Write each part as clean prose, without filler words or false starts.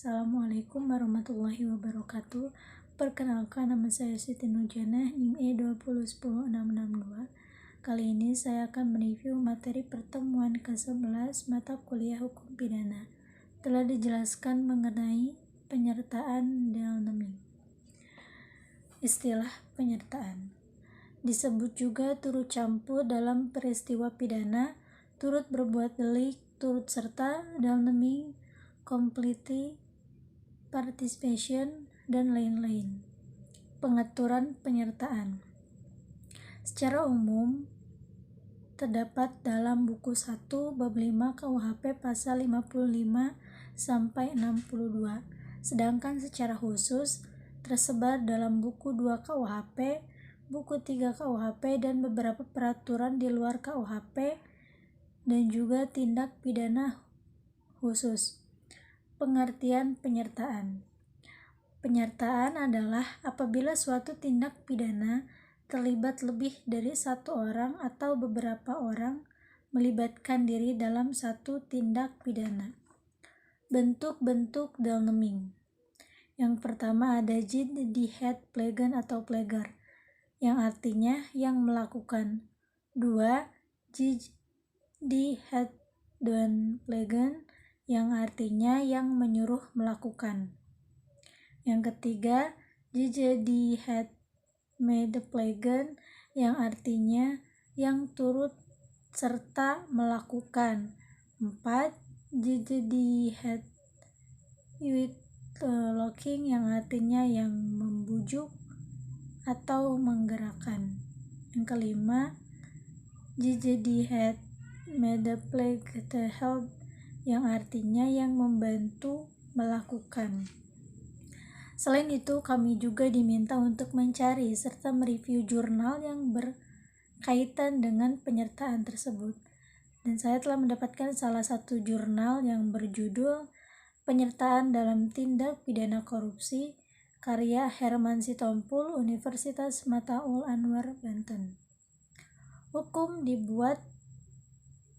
Assalamualaikum warahmatullahi wabarakatuh. Perkenalkan, nama saya Siti Nurjanah, NIM E2010662. Kali ini saya akan mereview materi pertemuan ke-11 mata kuliah hukum pidana. Telah dijelaskan mengenai penyertaan Delnaming. Istilah penyertaan disebut juga turut campur dalam peristiwa pidana, turut berbuat delik, turut serta, Delnaming, complicity, participation, dan lain-lain. Pengaturan penyertaan secara umum terdapat dalam buku 1 bab 5 KUHP pasal 55 sampai 62, sedangkan secara khusus tersebar dalam buku 2 KUHP, buku 3 KUHP, dan beberapa peraturan di luar KUHP dan juga tindak pidana khusus. Pengertian penyertaan. Penyertaan adalah apabila suatu tindak pidana terlibat lebih dari satu orang atau beberapa orang melibatkan diri dalam satu tindak pidana. Bentuk-bentuk Delnaming. Yang pertama ada jihad plegen atau pleger, yang artinya yang melakukan. 2. Jihad dan plegen, yang artinya yang menyuruh melakukan. Yang ketiga, jihad plegen, yang artinya yang turut serta melakukan. 4. Jihad locking, yang artinya yang membujuk atau menggerakkan. Yang kelima, jihad help, yang artinya yang membantu melakukan. Selain itu, kami juga diminta untuk mencari serta mereview jurnal yang berkaitan dengan penyertaan tersebut. Dan saya telah mendapatkan salah satu jurnal yang berjudul Penyertaan dalam Tindak Pidana Korupsi, karya Herman Sitompul, Universitas Mataul Anwar, Banten. Hukum dibuat,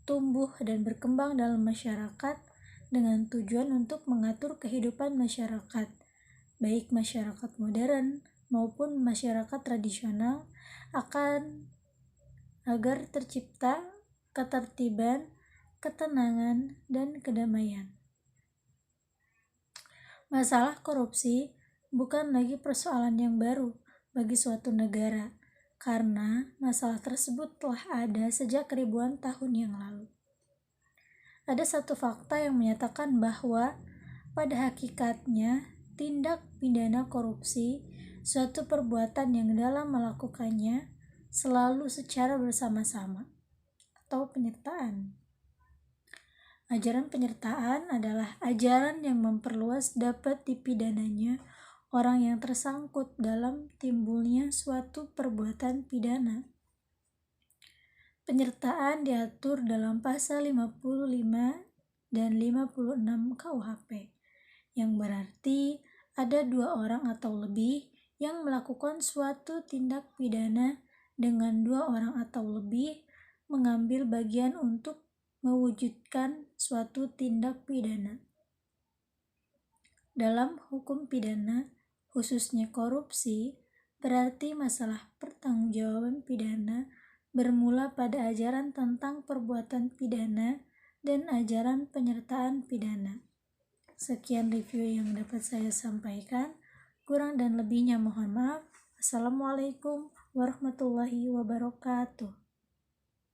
tumbuh, dan berkembang dalam masyarakat dengan tujuan untuk mengatur kehidupan masyarakat, baik masyarakat modern maupun masyarakat tradisional, agar tercipta ketertiban, ketenangan, dan kedamaian. Masalah korupsi bukan lagi persoalan yang baru bagi suatu negara, karena masalah tersebut telah ada sejak ribuan tahun yang lalu. Ada satu fakta yang menyatakan bahwa pada hakikatnya tindak pidana korupsi suatu perbuatan yang dalam melakukannya selalu secara bersama-sama atau penyertaan. Ajaran penyertaan adalah ajaran yang memperluas dapat dipidananya orang yang tersangkut dalam timbulnya suatu perbuatan pidana. Penyertaan diatur dalam pasal 55 dan 56 KUHP, yang berarti ada dua orang atau lebih yang melakukan suatu tindak pidana dengan dua orang atau lebih mengambil bagian untuk mewujudkan suatu tindak pidana. Dalam hukum pidana, khususnya korupsi, berarti masalah pertanggungjawaban pidana bermula pada ajaran tentang perbuatan pidana dan ajaran penyertaan pidana. Sekian review yang dapat saya sampaikan. Kurang dan lebihnya mohon maaf. Assalamualaikum warahmatullahi wabarakatuh.